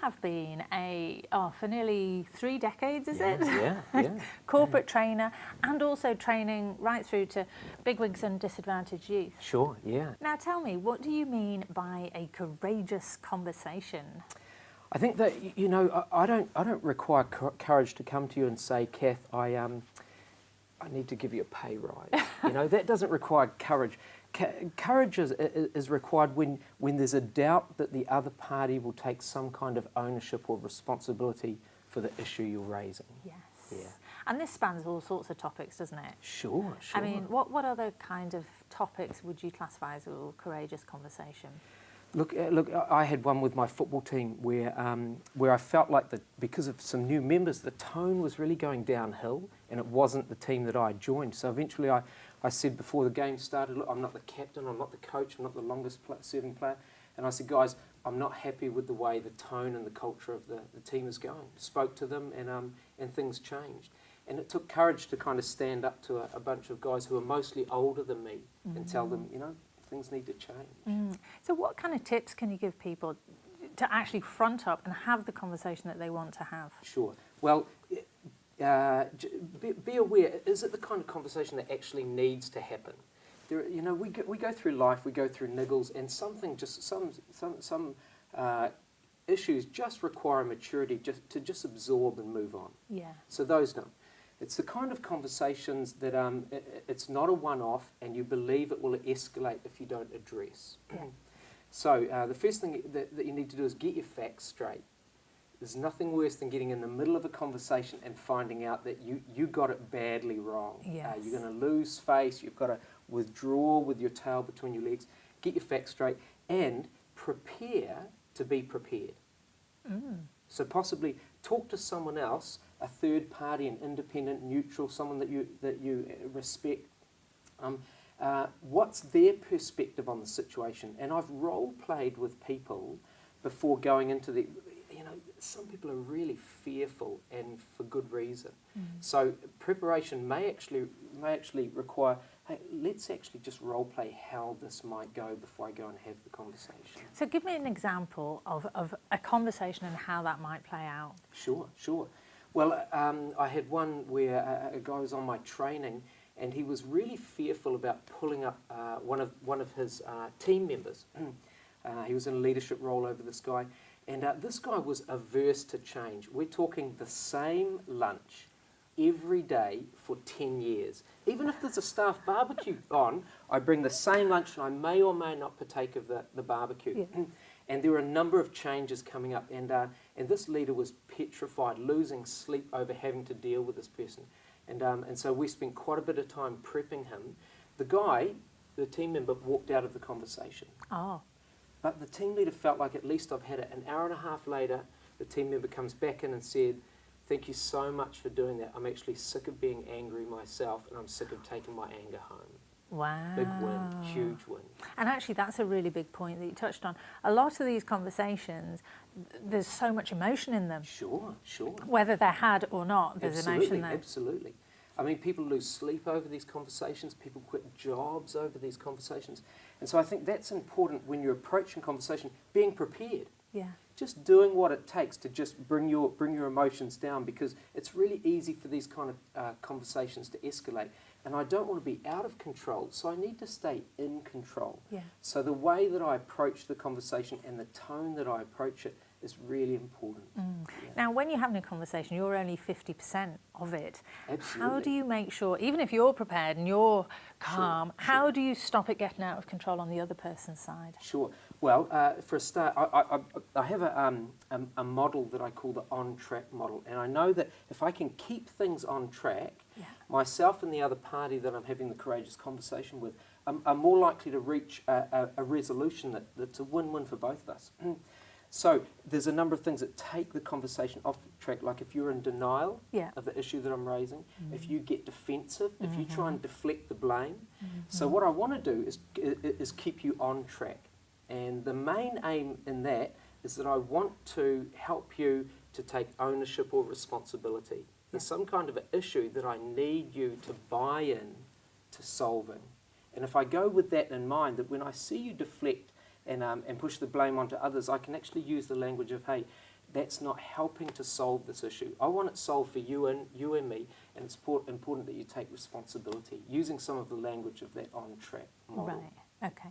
have been for nearly 3 decades, is it? Yeah. Corporate trainer, and also training right through to bigwigs and disadvantaged youth. Sure, yeah. Now tell me, what do you mean by a courageous conversation? I think that, you know, I don't require courage to come to you and say, Cath, I need to give you a pay rise. You know, that doesn't require courage. Courage is required when there's a doubt that the other party will take some kind of ownership or responsibility for the issue you're raising. Yes. Yeah. And this spans all sorts of topics, doesn't it? Sure. I mean, what other kind of topics would you classify as a courageous conversation? Look, I had one with my football team where I felt like that because of some new members, the tone was really going downhill, and it wasn't the team that I joined. So eventually I said before the game started, look, I'm not the captain, I'm not the coach, I'm not the longest serving player. And I said, guys, I'm not happy with the way the tone and the culture of the team is going. Spoke to them, and things changed. And it took courage to kind of stand up to a bunch of guys who are mostly older than me and tell them, you know, things need to change. So what kind of tips can you give people to actually front up and have the conversation that they want to have? Sure. Well, be aware, is it the kind of conversation that actually needs to happen? You know, we go through life, we go through niggles, and some issues just require maturity to just absorb and move on. Yeah. So those don't. It's the kind of conversations that it's not a one-off, and you believe it will escalate if you don't address. Yeah. So the first thing that you need to do is get your facts straight. There's nothing worse than getting in the middle of a conversation and finding out that you got it badly wrong. Yes. You're going to lose face, you've got to withdraw with your tail between your legs, get your facts straight, and prepare to be prepared. So possibly talk to someone else, a third party, an independent, neutral, someone that you respect. What's their perspective on the situation? And I've role-played with people before going into the... You know, some people are really fearful, and for good reason. So preparation may actually require, hey, let's actually just role-play how this might go before I go and have the conversation. So give me an example of a conversation and how that might play out. Sure. Well, I had one where a guy was on my training, and he was really fearful about pulling up one of his team members. He was in a leadership role over this guy, and this guy was averse to change. We're talking the same lunch every day for 10 years. Even if there's a staff barbecue on, I bring the same lunch, and I may or may not partake of the barbecue. Yeah. And there were a number of changes coming up, and this leader was petrified, losing sleep over having to deal with this person. And so we spent quite a bit of time prepping him. The team member, walked out of the conversation. Oh. But the team leader felt like at least I've had it. An hour and a half later, the team member comes back in and said, thank you so much for doing that. I'm actually sick of being angry myself, and I'm sick of taking my anger home. Wow. Big win, huge win. And actually that's a really big point that you touched on. A lot of these conversations, there's so much emotion in them. Sure. Whether they're had or not, there's emotion there. Absolutely. I mean, people lose sleep over these conversations, people quit jobs over these conversations. And so I think that's important when you're approaching conversation, being prepared. Yeah. Just doing what it takes to just bring your emotions down, because it's really easy for these kind of conversations to escalate. And I don't want to be out of control, so I need to stay in control. Yeah. So the way that I approach the conversation and the tone that I approach it is really important. Yeah. Now, when you're having a conversation, you're only 50% of it. Absolutely. How do you make sure, even if you're prepared and you're calm, how do you stop it getting out of control on the other person's side? Sure. Well, for a start, I have a model that I call the on-track model, and I know that if I can keep things on track, myself and the other party that I'm having the courageous conversation with are more likely to reach a resolution that's a win-win for both of us. So there's a number of things that take the conversation off track, like if you're in denial of the issue that I'm raising, if you get defensive, if you try and deflect the blame. So what I want to do is keep you on track. And the main aim in that is that I want to help you to take ownership or responsibility. There's some kind of an issue that I need you to buy in to solving. And if I go with that in mind, that when I see you deflect and push the blame onto others, I can actually use the language of, hey, that's not helping to solve this issue. I want it solved for you and me, and it's important that you take responsibility, using some of the language of that on-track model. Right, okay.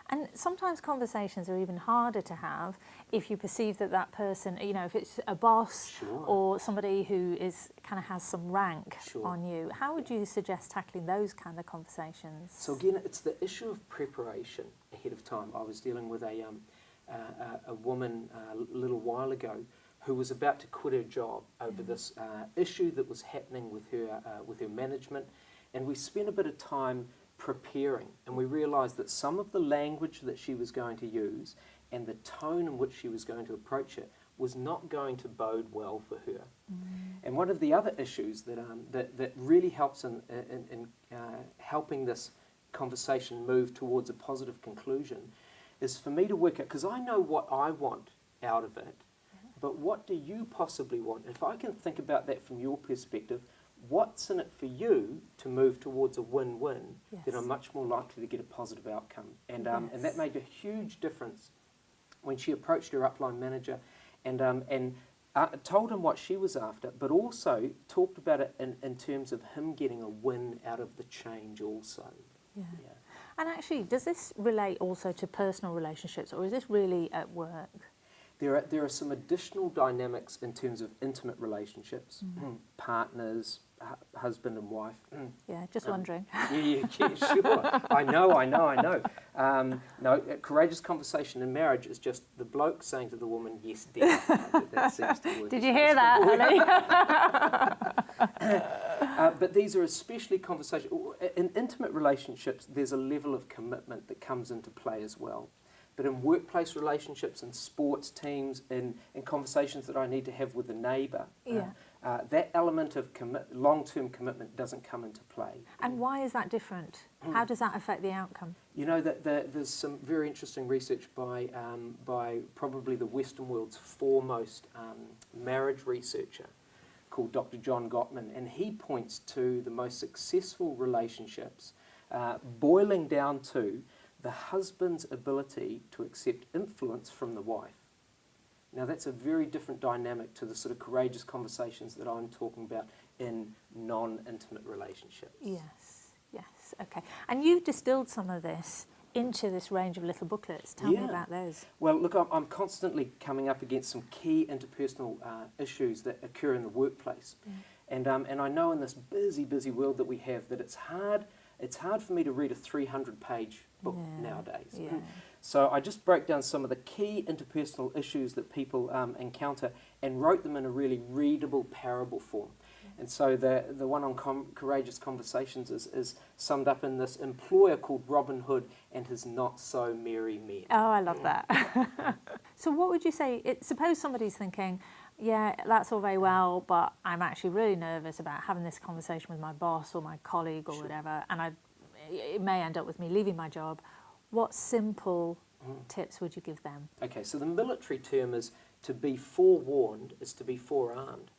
And sometimes conversations are even harder to have if you perceive that that person, you know, if it's a boss Sure. or somebody who is kind of has some rank Sure. on you. How would you suggest tackling those kind of conversations? So again, it's the issue of preparation ahead of time. I was dealing with a woman a little while ago who was about to quit her job over this issue that was happening with her management, and we spent a bit of time preparing, and we realised that some of the language that she was going to use and the tone in which she was going to approach it was not going to bode well for her. And one of the other issues that really helps in helping this conversation move towards a positive conclusion is for me to work out, because I know what I want out of it, but what do you possibly want? If I can think about that from your perspective, what's in it for you to move towards a win-win, then I'm much more likely to get a positive outcome. And and that made a huge difference when she approached her upline manager and told him what she was after, but also talked about it in terms of him getting a win out of the change also. Yeah. And actually, does this relate also to personal relationships, or is this really at work? There are some additional dynamics in terms of intimate relationships, partners, husband and wife. Yeah, just wondering. Yeah, sure. I know. No, a courageous conversation in marriage is just the bloke saying to the woman, "Yes, dear." That seems to work. Did you hear that, honey? But these are especially conversations. In intimate relationships, there's a level of commitment that comes into play as well. But in workplace relationships, in sports teams, in conversations that I need to have with a neighbour, that element of long-term commitment doesn't come into play. And why is that different? How does that affect the outcome? You know, there's some very interesting research by probably the Western world's foremost marriage researcher called Dr. John Gottman, and he points to the most successful relationships boiling down to the husband's ability to accept influence from the wife. Now that's a very different dynamic to the sort of courageous conversations that I'm talking about in non-intimate relationships. Yes, okay. And you've distilled some of this into this range of little booklets. Tell me about those. Well, look, I'm constantly coming up against some key interpersonal issues that occur in the workplace. And I know in this busy world that we have that it's hard for me to read a 300-page book nowadays. So I just broke down some of the key interpersonal issues that people encounter and wrote them in a really readable parable form. And so the one on courageous conversations is summed up in this employer called Robin Hood and his not-so-merry men. Oh, I love that. So what would you say, suppose somebody's thinking, yeah, that's all very well, but I'm actually really nervous about having this conversation with my boss or my colleague or whatever, and it may end up with me leaving my job. What simple tips would you give them? Okay, so the military term is to be forewarned is to be forearmed.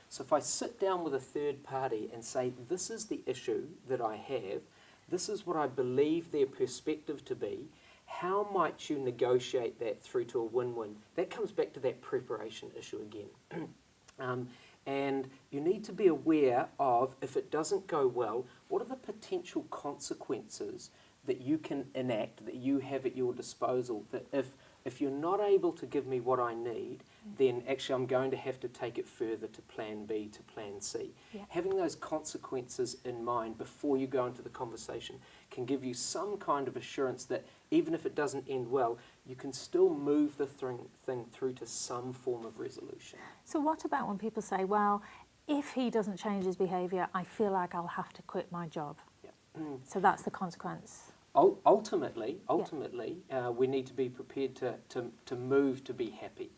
So if I sit down with a third party and say, this is the issue that I have, this is what I believe their perspective to be, how might you negotiate that through to a win-win? That comes back to that preparation issue again. And you need to be aware of, if it doesn't go well, what are the potential consequences that you can enact, that you have at your disposal, that if you're not able to give me what I need, then actually I'm going to have to take it further to plan B, to plan C. Having those consequences in mind before you go into the conversation can give you some kind of assurance that even if it doesn't end well, you can still move the thing through to some form of resolution. So what about when people say, well, if he doesn't change his behaviour, I feel like I'll have to quit my job? So that's the consequence. Ultimately, we need to be prepared to move to be happy.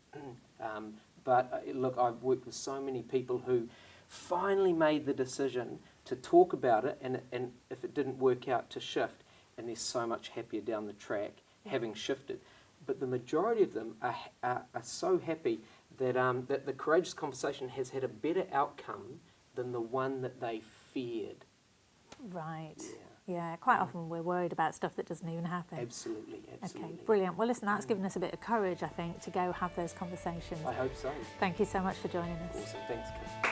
But look, I've worked with so many people who finally made the decision to talk about it, and if it didn't work out, to shift, and they're so much happier down the track having shifted. But the majority of them are so happy that that the courageous conversation has had a better outcome than the one that they feared. Right. Yeah, quite often we're worried about stuff that doesn't even happen. Absolutely, absolutely. Okay, brilliant. Well, listen, that's given us a bit of courage, I think, to go have those conversations. I hope so. Thank you so much for joining us. Awesome, thanks, Cath.